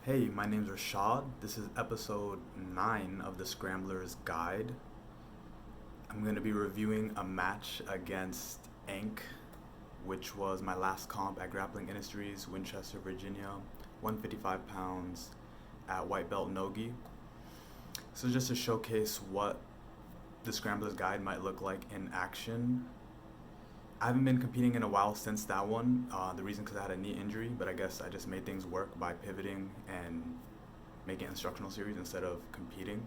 Hey, my name's Rashad. This is episode 9 of the Scrambler's Guide. I'm going to be reviewing a match against Ink, which was my last comp at Grappling Industries, Winchester, Virginia, 155 pounds at white belt Nogi. So just to showcase what the Scrambler's Guide might look like in action. I haven't been competing in a while since that one. The reason because I had a knee injury, but I guess I just made things work by pivoting and making instructional series instead of competing.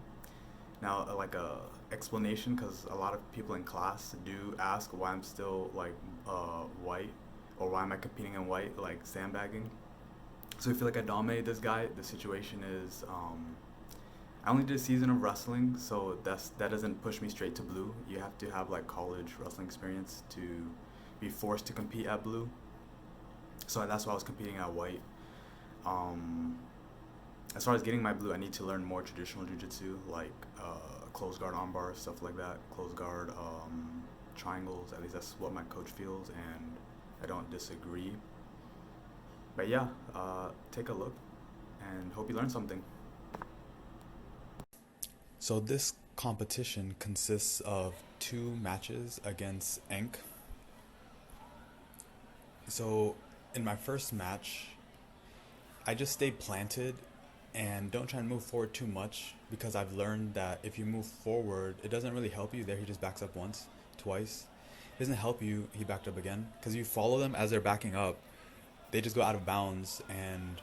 Now, like a explanation, because a lot of people in class do ask why I'm still white, or why am I competing in white, like sandbagging. So I feel like I dominated this guy. The situation is, I only did a season of wrestling, so that doesn't push me straight to blue. You have to have like college wrestling experience to be forced to compete at blue. So that's why I was competing at white. As far as getting my blue, I need to learn more traditional jiu-jitsu, like close guard armbar, stuff like that, close guard triangles. At least that's what my coach feels, and I don't disagree. But yeah, take a look and hope you learn something. So this competition consists of 2 matches against Enk. So in my first match, I just stay planted and don't try and move forward too much, because I've learned that if you move forward, it doesn't really help you. There he just backs up once, twice. It doesn't help you, he backed up again. Because you follow them as they're backing up, they just go out of bounds and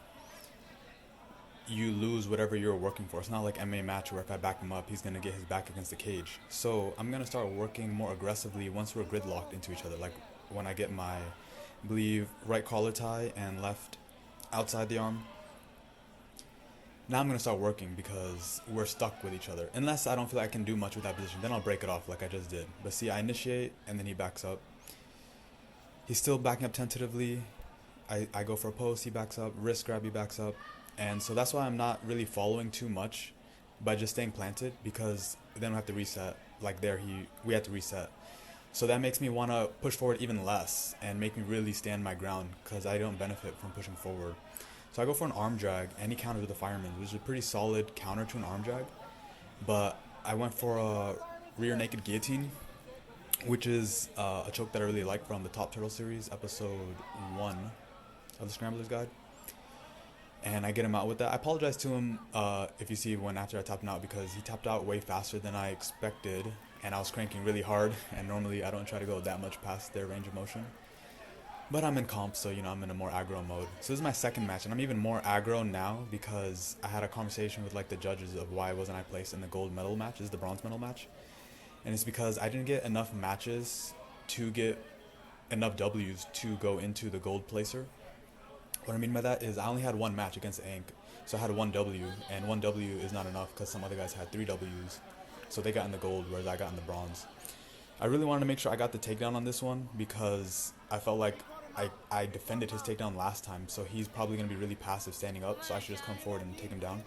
you lose whatever you're working for. It's not like MMA match where if I back him up, he's going to get his back against the cage. So I'm going to start working more aggressively once we're gridlocked into each other. Like when I get my, I believe, right collar tie and left outside the arm. Now I'm going to start working because we're stuck with each other. Unless I don't feel like I can do much with that position, then I'll break it off like I just did. But see, I initiate and then he backs up. He's still backing up tentatively. I go for a post, he backs up, wrist grab, he backs up. And so that's why I'm not really following too much by just staying planted, because then we have to reset. Like there, we had to reset. So that makes me want to push forward even less and make me really stand my ground, because I don't benefit from pushing forward. So I go for an arm drag and he countered with a fireman, which is a pretty solid counter to an arm drag. But I went for a rear naked guillotine, which is a choke that I really like from the Top Turtle series, episode 1 of the Scrambler's Guide. And I get him out with that. I apologize to him if you see when after I tapped him out, because he tapped out way faster than I expected, and I was cranking really hard, and normally I don't try to go that much past their range of motion. But I'm in comp, so I'm in a more aggro mode. So this is my second match, and I'm even more aggro now because I had a conversation with like the judges of why wasn't I placed in the gold medal match. This is the bronze medal match. And it's because I didn't get enough matches to get enough W's to go into the gold placer. What I mean by that is I only had 1 match against Ink, so I had 1 W, and 1 W is not enough because some other guys had 3 W's, so they got in the gold, whereas I got in the bronze. I really wanted to make sure I got the takedown on this one because I felt like I defended his takedown last time, so he's probably going to be really passive standing up, so I should just come forward and take him down.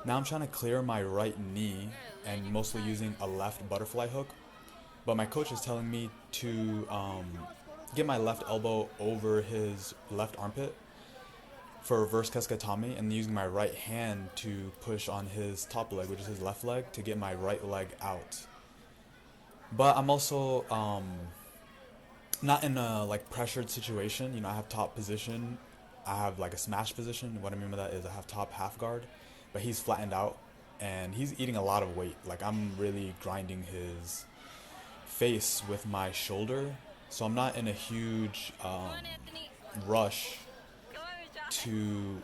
Now I'm trying to clear my right knee and mostly using a left butterfly hook, but my coach is telling me to get my left elbow over his left armpit for reverse keskatame, and using my right hand to push on his top leg, which is his left leg, to get my right leg out. But I'm also not in a like pressured situation. I have top position, I have like a smash position. What I mean by that is I have top half guard, but he's flattened out and he's eating a lot of weight. Like I'm really grinding his face with my shoulder, so I'm not in a huge rush to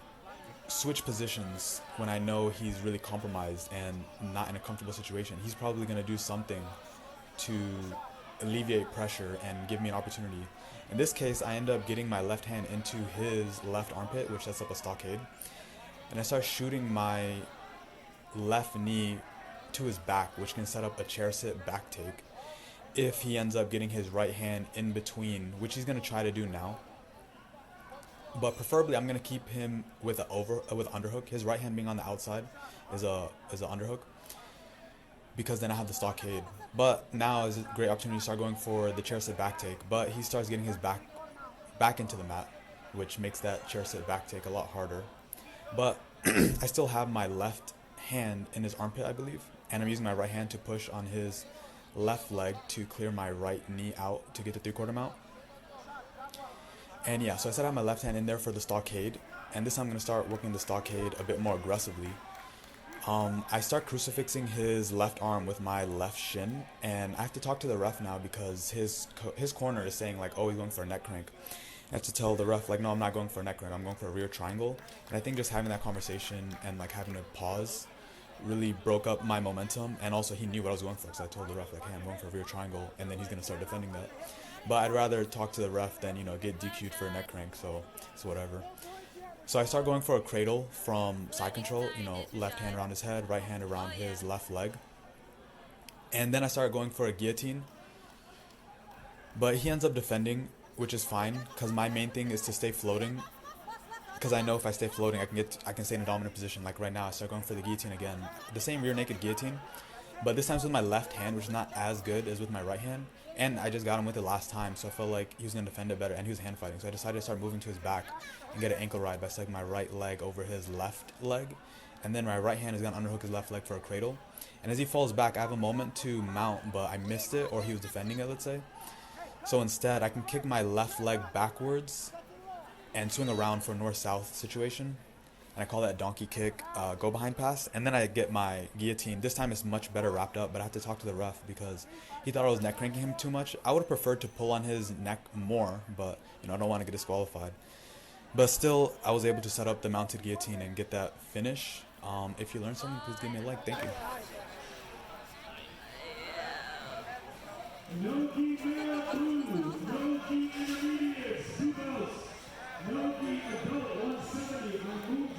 switch positions when I know he's really compromised and not in a comfortable situation. He's probably going to do something to alleviate pressure and give me an opportunity. In this case, I end up getting my left hand into his left armpit, which sets up a stockade, and I start shooting my left knee to his back, which can set up a chair sit back take if he ends up getting his right hand in between, which he's going to try to do now. But preferably I'm going to keep him with underhook. His right hand being on the outside is a underhook, because then I have the stockade. But now is a great opportunity to start going for the chair sit back take, but he starts getting his back into the mat, which makes that chair sit back take a lot harder. But I still have my left hand in his armpit, I believe, and I'm using my right hand to push on his left leg to clear my right knee out to get the 3/4 mount. And yeah, so I said I have my left hand in there for the stockade, and this time I'm going to start working the stockade a bit more aggressively. I start crucifixing his left arm with my left shin, and I have to talk to the ref now because his corner is saying like, oh, he's going for a neck crank. I have to tell the ref like, no, I'm not going for a neck crank, I'm going for a rear triangle. And I think just having that conversation and like having to pause really broke up my momentum, and also he knew what I was going for because I told the ref like, hey, I'm going for a rear triangle, and then he's going to start defending that. But I'd rather talk to the ref than, get DQ'd for a neck crank, so it's whatever. So I start going for a cradle from side control, left hand around his head, right hand around his left leg. And then I start going for a guillotine. But he ends up defending, which is fine, because my main thing is to stay floating. Because I know if I stay floating, I can stay in a dominant position. Like right now, I start going for the guillotine again. The same rear naked guillotine, but this time's with my left hand, which is not as good as with my right hand. And I just got him with it last time, so I felt like he was going to defend it better, and he was hand fighting. So I decided to start moving to his back and get an ankle ride by setting my right leg over his left leg. And then my right hand is going to underhook his left leg for a cradle. And as he falls back, I have a moment to mount, but I missed it, or he was defending it, let's say. So instead, I can kick my left leg backwards and swing around for a north-south situation. And I call that donkey kick, go behind pass. And then I get my guillotine. This time it's much better wrapped up, but I have to talk to the ref because he thought I was neck cranking him too much. I would have preferred to pull on his neck more, but I don't want to get disqualified. But still, I was able to set up the mounted guillotine and get that finish. If you learned something, please give me a like. Thank you. Nogi male blue, Nogi intermediate, 2 belts. Nogi adult 170 on move